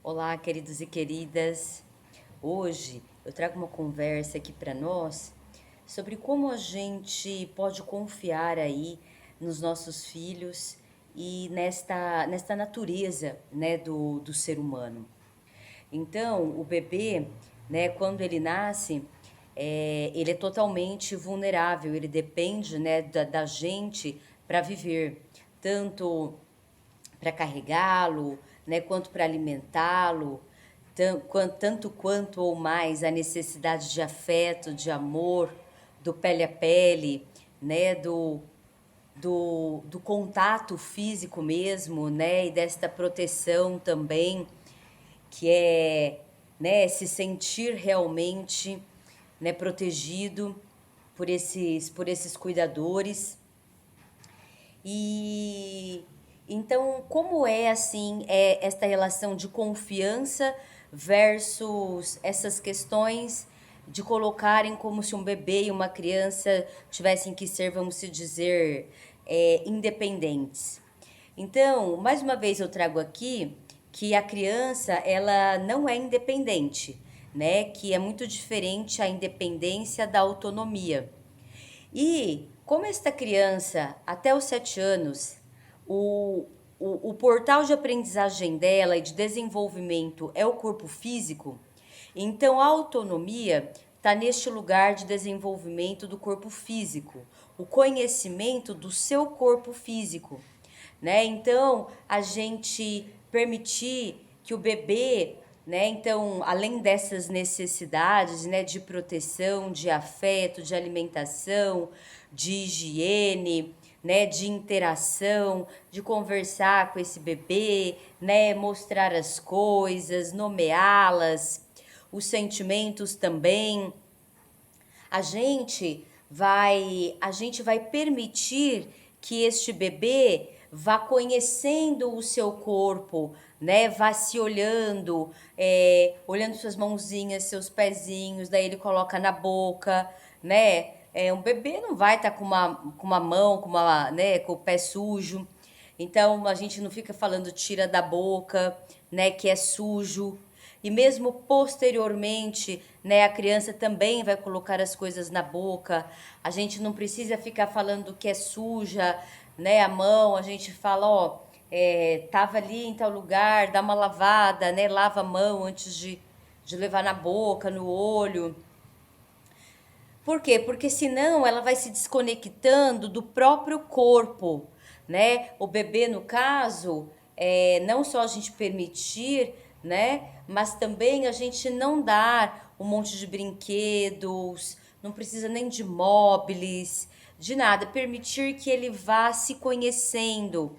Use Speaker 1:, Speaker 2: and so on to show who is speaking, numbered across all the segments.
Speaker 1: Olá, queridos e queridas. Hoje eu trago uma conversa aqui para nós sobre como a gente pode confiar aí nos nossos filhos e nesta natureza, né, do ser humano. Então, o bebê, né, quando ele nasce, ele é totalmente vulnerável, ele depende, né, da gente para viver, tanto para carregá-lo, né, quanto para alimentá-lo, tanto quanto ou mais a necessidade de afeto, de amor, do pele a pele, né, do contato físico mesmo, né, e desta proteção também, que é, né, se sentir realmente, né, protegido por esses cuidadores. E então, como é assim, esta relação de confiança versus essas questões de colocarem como se um bebê e uma criança tivessem que ser, vamos se dizer, independentes. Então, mais uma vez eu trago aqui que a criança ela não é independente, né? Que é muito diferente a independência da autonomia. E como esta criança, até os 7 anos, o, o portal de aprendizagem dela e de desenvolvimento é o corpo físico, então a autonomia está neste lugar de desenvolvimento do corpo físico, o conhecimento do seu corpo físico, né? Então, a gente permitir que o bebê, né, então, além dessas necessidades, né, de proteção, de afeto, de alimentação, de higiene, né, de interação, de conversar com esse bebê, né, mostrar as coisas, nomeá-las, os sentimentos também, a gente vai permitir que este bebê vá conhecendo o seu corpo, né? Vá se olhando, olhando suas mãozinhas, seus pezinhos, daí ele coloca na boca, né? Um bebê não vai estar com uma mão, né, com o pé sujo. Então a gente não fica falando tira da boca, né, que é sujo. E mesmo posteriormente, né, a criança também vai colocar as coisas na boca. A gente não precisa ficar falando que é suja, né, a mão. A gente fala, ó, tava ali em tal lugar, dá uma lavada, né, lava a mão antes de levar na boca, no olho. Por quê? Porque senão ela vai se desconectando do próprio corpo, né? O bebê, no caso, não só a gente permitir, né? Mas também a gente não dar um monte de brinquedos, não precisa nem de móveis, de nada. Permitir que ele vá se conhecendo,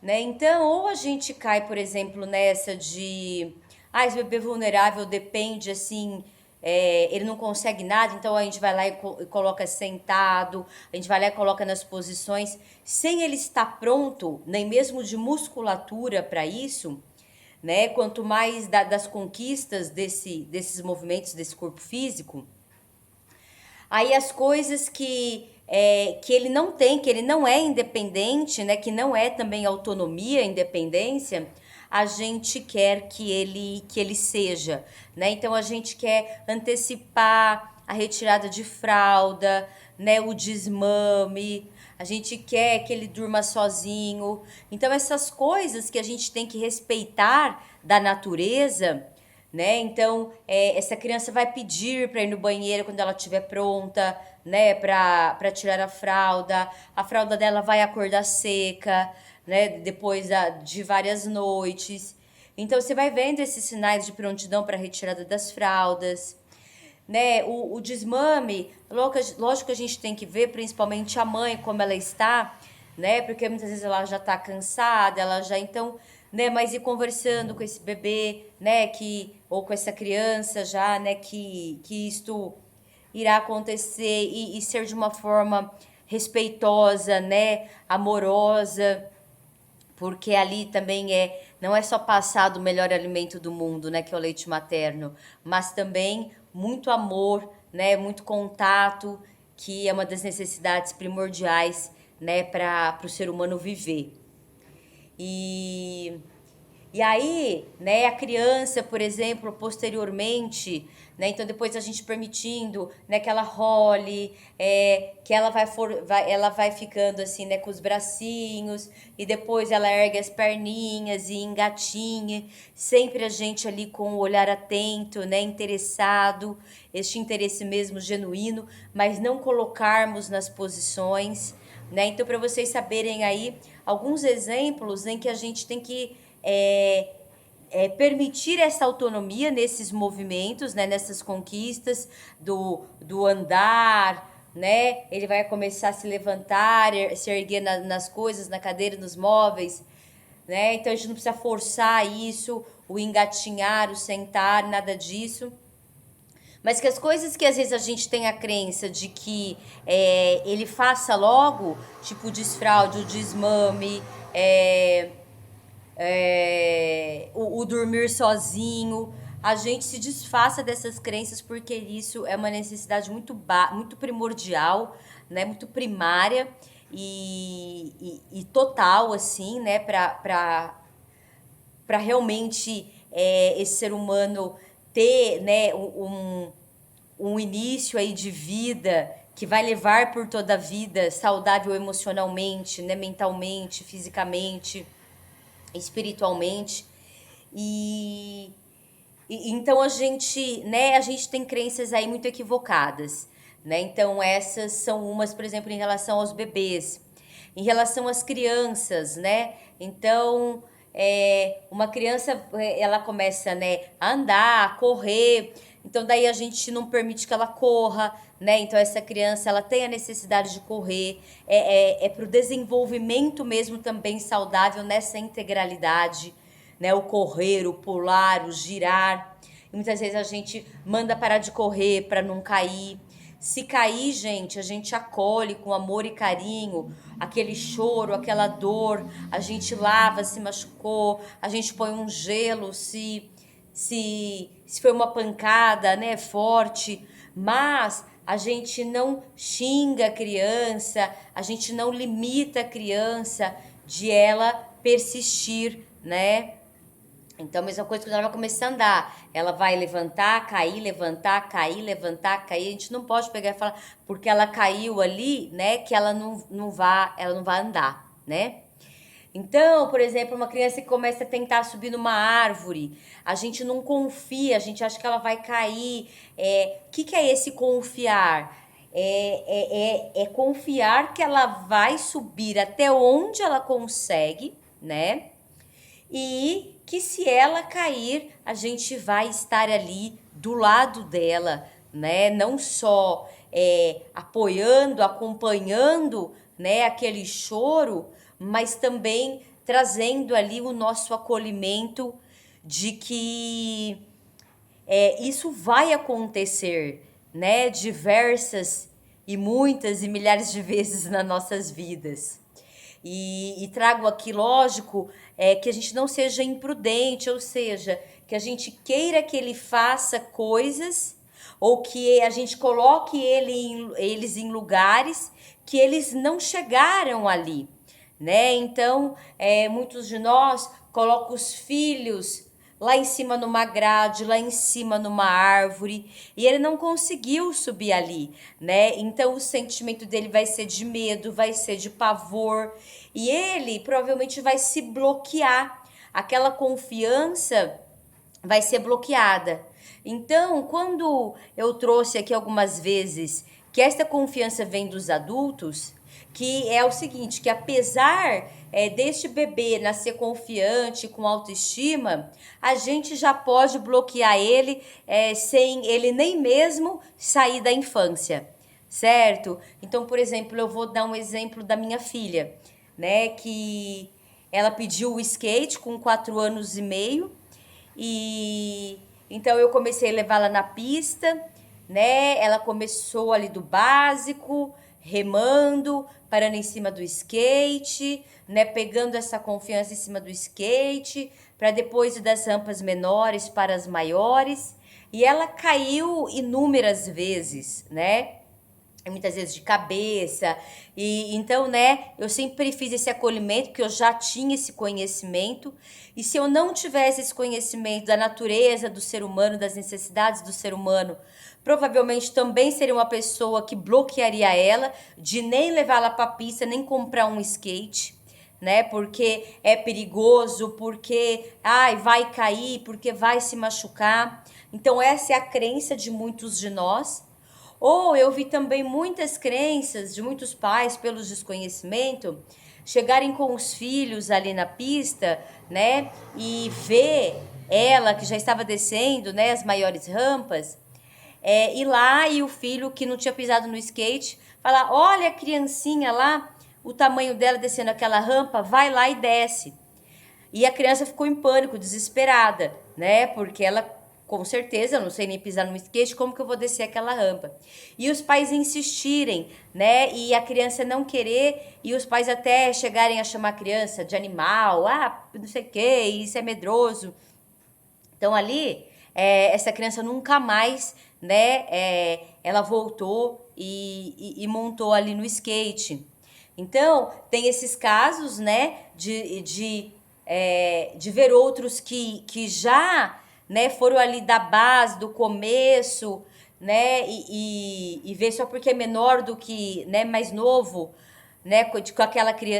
Speaker 1: né? Então, ou a gente cai, por exemplo, nessa de, esse bebê vulnerável depende assim, ele não consegue nada, então a gente vai lá e coloca sentado, a gente vai lá e coloca nas posições, sem ele estar pronto, nem mesmo de musculatura para isso, né? Quanto mais das conquistas desses movimentos desse corpo físico. Aí as coisas que ele não tem, que ele não é independente, né, que não é também autonomia, independência, a gente quer que ele seja, né? Então a gente quer antecipar a retirada de fralda, né, o desmame, a gente quer que ele durma sozinho. Então essas coisas que a gente tem que respeitar da natureza, né? Então, essa criança vai pedir para ir no banheiro quando ela estiver pronta, né? Para tirar a fralda dela vai acordar seca, né? Depois de várias noites. Então, você vai vendo esses sinais de prontidão para retirada das fraldas, né? O desmame, lógico que a gente tem que ver, principalmente a mãe, como ela está, né? Porque muitas vezes ela já está cansada, ela já então, né? Mas ir conversando com esse bebê, né? Ou com essa criança já, né? Que isto irá acontecer e ser de uma forma respeitosa, né? Amorosa, porque ali também não é só passar o melhor alimento do mundo, né, que é o leite materno, mas também muito amor, né, muito contato, que é uma das necessidades primordiais, né, para o ser humano viver. E E aí, né, a criança, por exemplo, posteriormente, né, então depois a gente permitindo, né, que ela role, que ela vai ficando assim, né, com os bracinhos, e depois ela ergue as perninhas e engatinha, sempre a gente ali com o olhar atento, né, interessado, este interesse mesmo genuíno, mas não colocarmos nas posições, né, então para vocês saberem aí alguns exemplos em que a gente tem que permitir essa autonomia nesses movimentos, né, nessas conquistas do andar, né? Ele vai começar a se levantar, se erguer nas coisas, na cadeira, nos móveis, né? Então a gente não precisa forçar isso, o engatinhar, o sentar, nada disso. Mas que as coisas que às vezes a gente tem a crença de que ele faça logo, tipo o desfraude, o desmame, o dormir sozinho, a gente se desfaça dessas crenças porque isso é uma necessidade muito primordial, né, muito primária e total, assim, né, para realmente esse ser humano ter, né, um início aí de vida que vai levar por toda a vida saudável emocionalmente, né, mentalmente, fisicamente, espiritualmente. E, então a gente tem crenças aí muito equivocadas, né? Então essas são umas, por exemplo, em relação aos bebês, em relação às crianças, né? Então uma criança ela começa, né, a andar, a correr. Então daí a gente não permite que ela corra, né? Então essa criança ela tem a necessidade de correr, para o desenvolvimento mesmo também saudável nessa integralidade, né? O correr, o pular, o girar. E muitas vezes a gente manda parar de correr para não cair. Se cair, gente, a gente acolhe com amor e carinho aquele choro, aquela dor. A gente lava se machucou, a gente põe um gelo se foi uma pancada, né, forte. Mas a gente não xinga a criança, a gente não limita a criança de ela persistir, né? Então, a mesma coisa quando ela vai começar a andar. Ela vai levantar, cair, levantar, cair. A gente não pode pegar e falar, porque ela caiu ali, né, que ela não vai andar, né? Então, por exemplo, uma criança que começa a tentar subir numa árvore, a gente não confia, a gente acha que ela vai cair. Que é esse confiar? É confiar que ela vai subir até onde ela consegue, né? E que se ela cair, a gente vai estar ali do lado dela, né? Não só apoiando, acompanhando, né, aquele choro, mas também trazendo ali o nosso acolhimento de que isso vai acontecer, né? Diversas e muitas e milhares de vezes nas nossas vidas. E trago aqui, lógico, que a gente não seja imprudente, ou seja, que a gente queira que ele faça coisas ou que a gente coloque eles em lugares que eles não chegaram ali, né? Então, muitos de nós colocam os filhos lá em cima numa grade, lá em cima numa árvore, e ele não conseguiu subir ali, né? Então o sentimento dele vai ser de medo, vai ser de pavor, e ele provavelmente vai se bloquear. Aquela confiança vai ser bloqueada. Então, quando eu trouxe aqui algumas vezes que esta confiança vem dos adultos, que é o seguinte, que apesar deste bebê nascer confiante, com autoestima, a gente já pode bloquear ele sem ele nem mesmo sair da infância, certo? Então, por exemplo, eu vou dar um exemplo da minha filha, né, que ela pediu o skate com 4 anos e meio, e então eu comecei a levá-la na pista, né? Ela começou ali do básico, remando, parando em cima do skate, né? Pegando essa confiança em cima do skate, para depois ir das rampas menores para as maiores. E ela caiu inúmeras vezes, né? e muitas vezes de cabeça. E então, né, eu sempre fiz esse acolhimento, porque eu já tinha esse conhecimento. E se eu não tivesse esse conhecimento da natureza do ser humano, das necessidades do ser humano, provavelmente também seria uma pessoa que bloquearia ela, de nem levá-la para pista, nem comprar um skate, né? Porque é perigoso, porque ai, vai cair, porque vai se machucar. Então essa é a crença de muitos de nós. Ou eu vi também muitas crenças de muitos pais, pelo desconhecimento, chegarem com os filhos ali na pista, né? E ver ela que já estava descendo, né? As maiores rampas, ir lá e o filho que não tinha pisado no skate falar: olha a criancinha lá, o tamanho dela descendo aquela rampa, vai lá e desce. E a criança ficou em pânico, desesperada, né? Porque ela, com certeza, eu não sei nem pisar no skate, como que eu vou descer aquela rampa? E os pais insistirem, né? E a criança não querer, e os pais até chegarem a chamar a criança de animal, não sei o que, isso é medroso. Então ali, essa criança nunca mais, né? Ela voltou e montou ali no skate. Então, tem esses casos, né, de ver outros que já, né, foram ali da base, do começo, né, e ver só porque é menor do que, né, mais novo, né,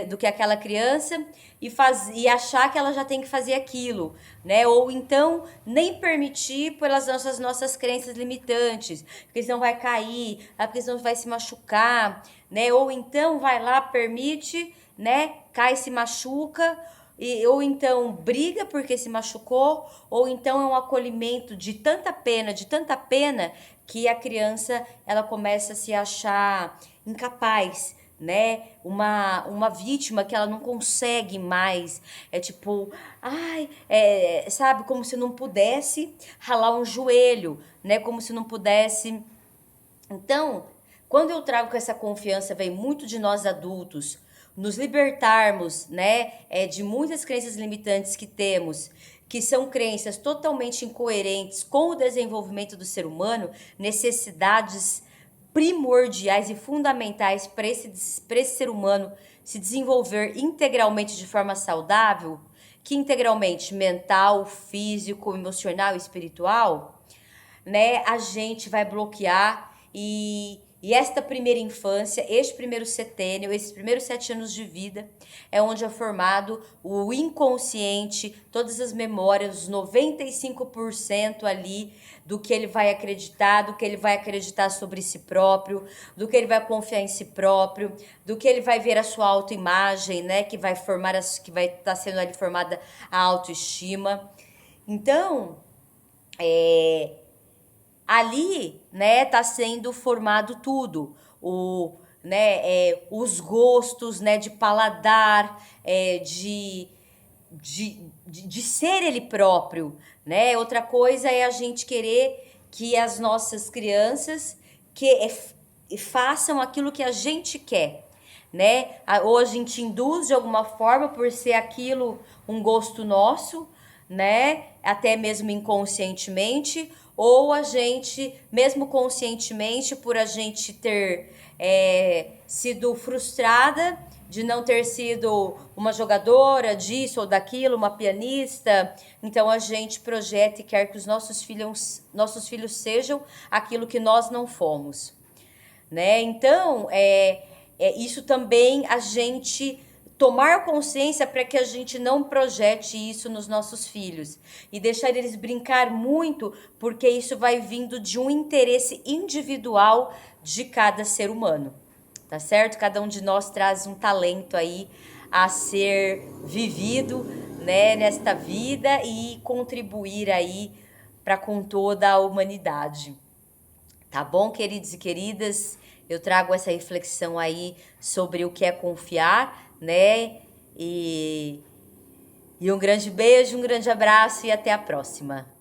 Speaker 1: do que aquela criança e achar que ela já tem que fazer aquilo, né? Ou então nem permitir pelas nossas crenças limitantes, porque senão vai cair, porque senão vai se machucar, né? Ou então vai lá, permite, né? Cai, se machuca, ou então briga porque se machucou, ou então é um acolhimento de tanta pena que a criança ela começa a se achar incapaz, né? Uma vítima que ela não consegue mais. É tipo, ai, sabe, como se não pudesse ralar um joelho, né? Como se não pudesse. Então, quando eu trago com essa confiança, vem muito de nós adultos, nos libertarmos, né, de muitas crenças limitantes que temos, que são crenças totalmente incoerentes com o desenvolvimento do ser humano, necessidades primordiais e fundamentais para esse ser humano se desenvolver integralmente de forma saudável, que integralmente mental, físico, emocional e espiritual, né, a gente vai bloquear e esta primeira infância, este primeiro setênio, esses primeiros 7 anos de vida é onde é formado o inconsciente, todas as memórias, os 95% ali do que ele vai acreditar, do que ele vai acreditar sobre si próprio, do que ele vai confiar em si próprio, do que ele vai ver a sua autoimagem, né, que vai que vai estar sendo ali formada a autoestima. Então, ali, né, tá sendo formado tudo. Os gostos, né, de paladar, de ser ele próprio, né? Outra coisa é a gente querer que as nossas crianças façam aquilo que a gente quer, né? Ou a gente induz de alguma forma por ser aquilo um gosto nosso, né? Até mesmo inconscientemente, ou a gente, mesmo conscientemente, por a gente ter sido frustrada de não ter sido uma jogadora disso ou daquilo, uma pianista, então a gente projeta e quer que os nossos filhos sejam aquilo que nós não fomos, né? Então, isso também a gente tomar consciência para que a gente não projete isso nos nossos filhos e deixar eles brincar muito, porque isso vai vindo de um interesse individual de cada ser humano, tá certo? Cada um de nós traz um talento aí a ser vivido, né, nesta vida e contribuir aí para com toda a humanidade. Tá bom, queridos e queridas? Eu trago essa reflexão aí sobre o que é confiar, né? E um grande beijo, um grande abraço e até a próxima.